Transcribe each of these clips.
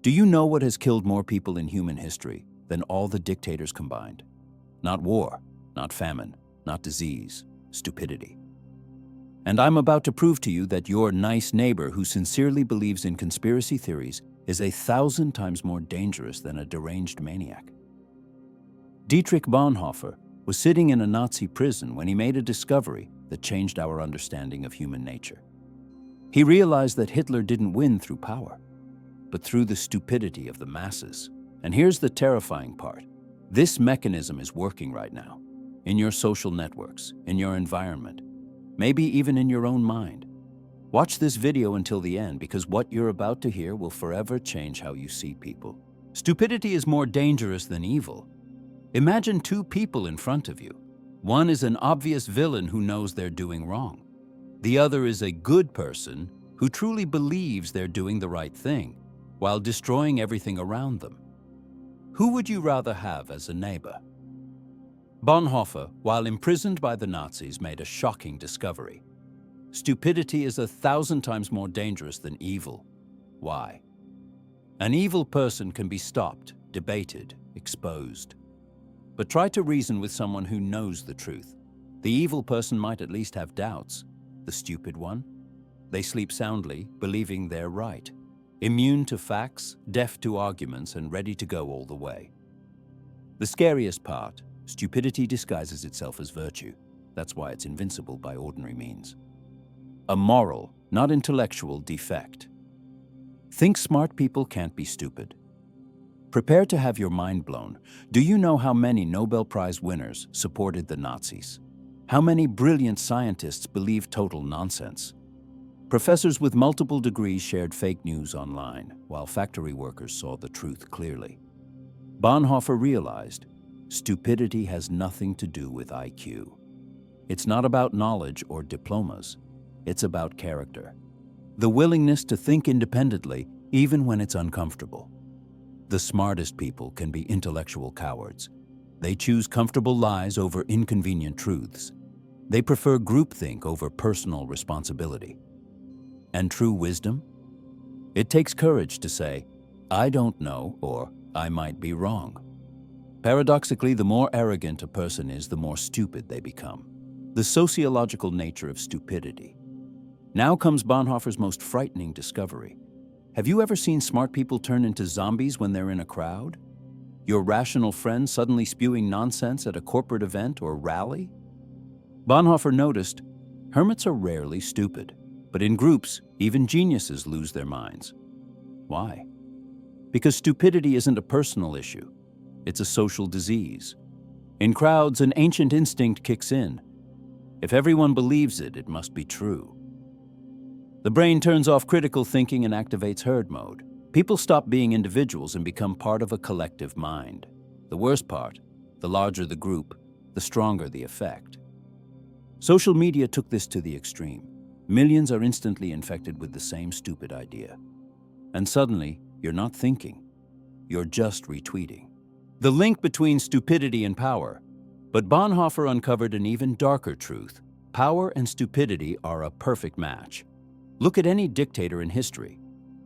Do you know what has killed more people in human history than all the dictators combined? Not war, not famine, not disease, stupidity. And I'm about to prove to you that your nice neighbor who sincerely believes in conspiracy theories is 1,000 times more dangerous than a deranged maniac. Dietrich Bonhoeffer was sitting in a Nazi prison when he made a discovery that changed our understanding of human nature. He realized that Hitler didn't win through power, but through the stupidity of the masses. And here's the terrifying part. This mechanism is working right now, in your social networks, in your environment, maybe even in your own mind. Watch this video until the end, because what you're about to hear will forever change how you see people. Stupidity is more dangerous than evil. Imagine two people in front of you. One is an obvious villain who knows they're doing wrong. The other is a good person who truly believes they're doing the right thing while destroying everything around them. Who would you rather have as a neighbor? Bonhoeffer, while imprisoned by the Nazis, made a shocking discovery. Stupidity is 1,000 times more dangerous than evil. Why? An evil person can be stopped, debated, exposed. But try to reason with someone who knows the truth. The evil person might at least have doubts. The stupid one? They sleep soundly, believing they're right. Immune to facts, deaf to arguments, and ready to go all the way. The scariest part, stupidity disguises itself as virtue. That's why it's invincible by ordinary means. A moral, not intellectual, defect. Think smart people can't be stupid. Prepare to have your mind blown. Do you know how many Nobel Prize winners supported the Nazis? How many brilliant scientists believed total nonsense? Professors with multiple degrees shared fake news online, while factory workers saw the truth clearly. Bonhoeffer realized stupidity has nothing to do with IQ. It's not about knowledge or diplomas. It's about character. The willingness to think independently, even when it's uncomfortable. The smartest people can be intellectual cowards. They choose comfortable lies over inconvenient truths. They prefer groupthink over personal responsibility. And true wisdom? It takes courage to say, I don't know, or I might be wrong. Paradoxically, the more arrogant a person is, the more stupid they become. The sociological nature of stupidity. Now comes Bonhoeffer's most frightening discovery. Have you ever seen smart people turn into zombies when they're in a crowd? Your rational friend suddenly spewing nonsense at a corporate event or rally? Bonhoeffer noticed, hermits are rarely stupid, but in groups, even geniuses lose their minds. Why? Because stupidity isn't a personal issue. It's a social disease. In crowds, an ancient instinct kicks in. If everyone believes it, it must be true. The brain turns off critical thinking and activates herd mode. People stop being individuals and become part of a collective mind. The worst part, the larger the group, the stronger the effect. Social media took this to the extreme. Millions are instantly infected with the same stupid idea. And suddenly, you're not thinking. You're just retweeting. The link between stupidity and power. But Bonhoeffer uncovered an even darker truth. Power and stupidity are a perfect match. Look at any dictator in history.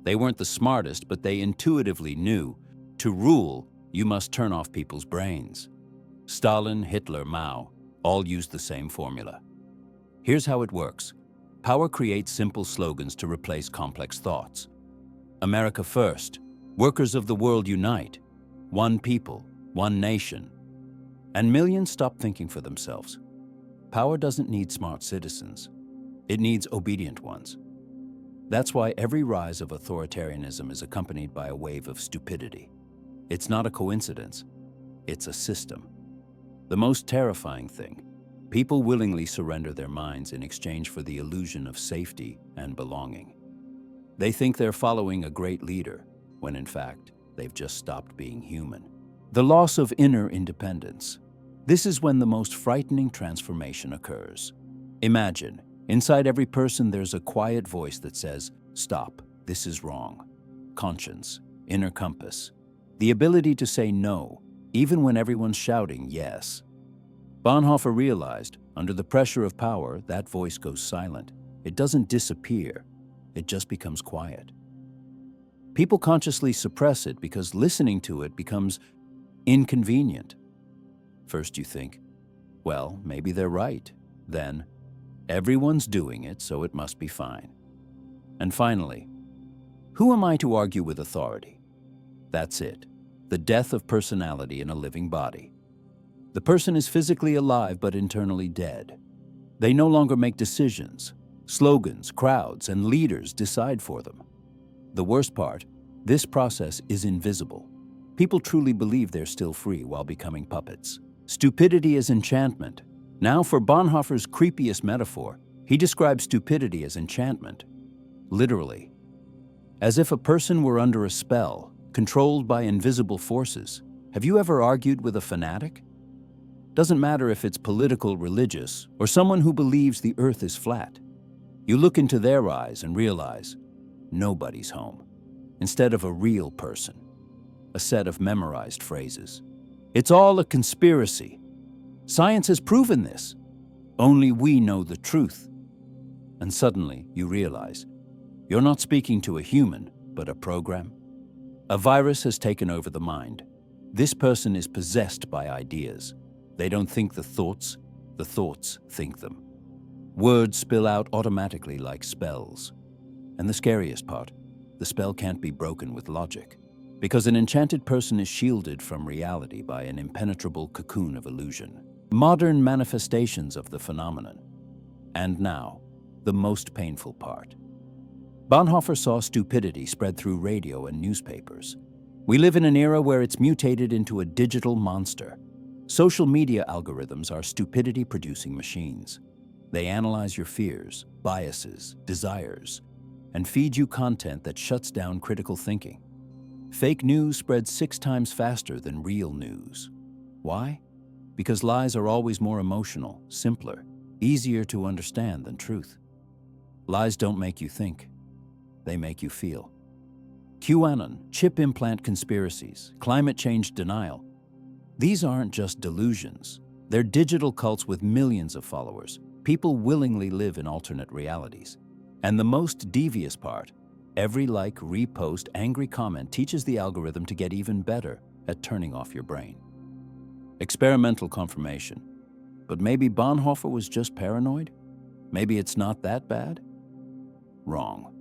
They weren't the smartest, but they intuitively knew, to rule, you must turn off people's brains. Stalin, Hitler, Mao, all used the same formula. Here's how it works. Power creates simple slogans to replace complex thoughts. America first, workers of the world unite, one people, one nation. And millions stop thinking for themselves. Power doesn't need smart citizens. It needs obedient ones. That's why every rise of authoritarianism is accompanied by a wave of stupidity. It's not a coincidence. It's a system. The most terrifying thing, people willingly surrender their minds in exchange for the illusion of safety and belonging. They think they're following a great leader, when in fact, they've just stopped being human. The loss of inner independence. This is when the most frightening transformation occurs. Imagine, inside every person there's a quiet voice that says, stop, this is wrong. Conscience, inner compass. The ability to say no, even when everyone's shouting yes. Bonhoeffer realized, under the pressure of power, that voice goes silent. It doesn't disappear, it just becomes quiet. People consciously suppress it because listening to it becomes inconvenient. First you think, well, maybe they're right. Then, everyone's doing it, so it must be fine. And finally, who am I to argue with authority? That's it. The death of personality in a living body. The person is physically alive but internally dead. They no longer make decisions. Slogans, crowds, and leaders decide for them. The worst part, this process is invisible. People truly believe they're still free while becoming puppets. Stupidity is enchantment. Now for Bonhoeffer's creepiest metaphor, he describes stupidity as enchantment. Literally. As if a person were under a spell, controlled by invisible forces. Have you ever argued with a fanatic? Doesn't matter if it's political, religious, or someone who believes the earth is flat. You look into their eyes and realize nobody's home. Instead of a real person, a set of memorized phrases. It's all a conspiracy. Science has proven this. Only we know the truth. And suddenly you realize you're not speaking to a human, but a program. A virus has taken over the mind. This person is possessed by ideas. They don't think the thoughts think them. Words spill out automatically like spells. And the scariest part, the spell can't be broken with logic, because an enchanted person is shielded from reality by an impenetrable cocoon of illusion. Modern manifestations of the phenomenon. And now, the most painful part. Bonhoeffer saw stupidity spread through radio and newspapers. We live in an era where it's mutated into a digital monster. Social media algorithms are stupidity-producing machines. They analyze your fears, biases, desires, and feed you content that shuts down critical thinking. Fake news spreads 6 times faster than real news. Why? Because lies are always more emotional, simpler, easier to understand than truth. Lies don't make you think. They make you feel. QAnon, chip implant conspiracies, climate change denial. These aren't just delusions. They're digital cults with millions of followers. People willingly live in alternate realities. And the most devious part, every like, repost, angry comment teaches the algorithm to get even better at turning off your brain. Experimental confirmation. But maybe Bonhoeffer was just paranoid? Maybe it's not that bad? Wrong.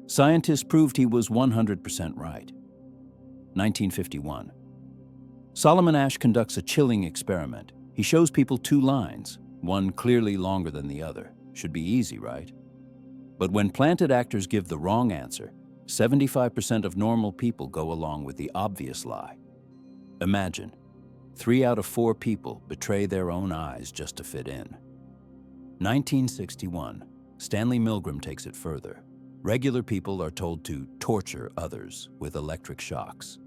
Scientists proved he was 100% right. 1951. Solomon Asch conducts a chilling experiment. He shows people 2 lines, one clearly longer than the other. Should be easy, right? But when planted actors give the wrong answer, 75% of normal people go along with the obvious lie. Imagine, 3 out of 4 people betray their own eyes just to fit in. 1961, Stanley Milgram takes it further. Regular people are told to torture others with electric shocks.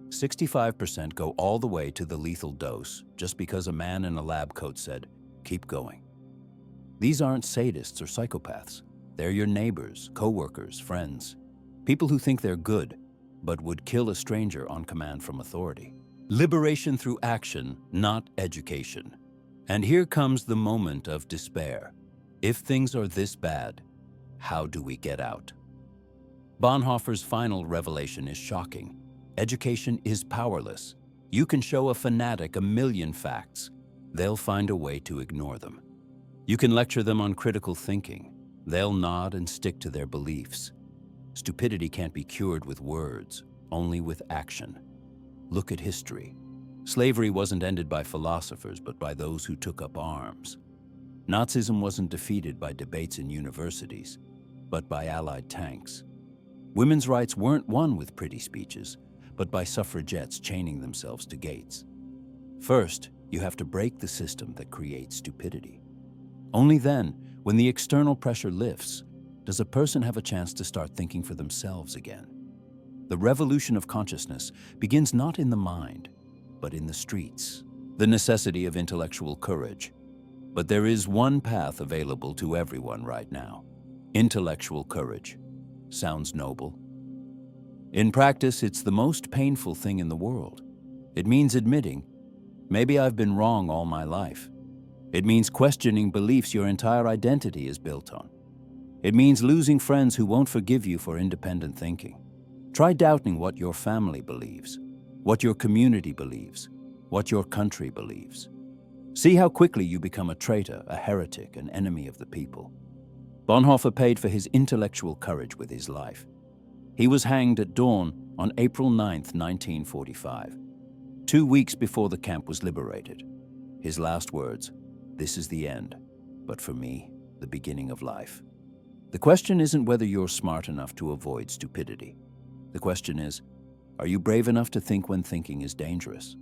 65% go all the way to the lethal dose just because a man in a lab coat said, "Keep going." These aren't sadists or psychopaths. They're your neighbors, co-workers, friends, people who think they're good, but would kill a stranger on command from authority. Liberation through action, not education. And here comes the moment of despair. If things are this bad, how do we get out? Bonhoeffer's final revelation is shocking. Education is powerless. You can show a fanatic 1,000,000 facts. They'll find a way to ignore them. You can lecture them on critical thinking. They'll nod and stick to their beliefs. Stupidity can't be cured with words, only with action. Look at history. Slavery wasn't ended by philosophers, but by those who took up arms. Nazism wasn't defeated by debates in universities, but by Allied tanks. Women's rights weren't won with pretty speeches, but by suffragettes chaining themselves to gates. First, you have to break the system that creates stupidity. Only then, when the external pressure lifts, does a person have a chance to start thinking for themselves again. The revolution of consciousness begins not in the mind, but in the streets. The necessity of intellectual courage. But there is one path available to everyone right now. Intellectual courage. Sounds noble. In practice, it's the most painful thing in the world. It means admitting, maybe I've been wrong all my life. It means questioning beliefs your entire identity is built on. It means losing friends who won't forgive you for independent thinking. Try doubting what your family believes, what your community believes, what your country believes. See how quickly you become a traitor, a heretic, an enemy of the people. Bonhoeffer paid for his intellectual courage with his life. He was hanged at dawn on April 9, 1945, 2 weeks before the camp was liberated. His last words, "This is the end, but for me, the beginning of life." The question isn't whether you're smart enough to avoid stupidity. The question is, are you brave enough to think when thinking is dangerous?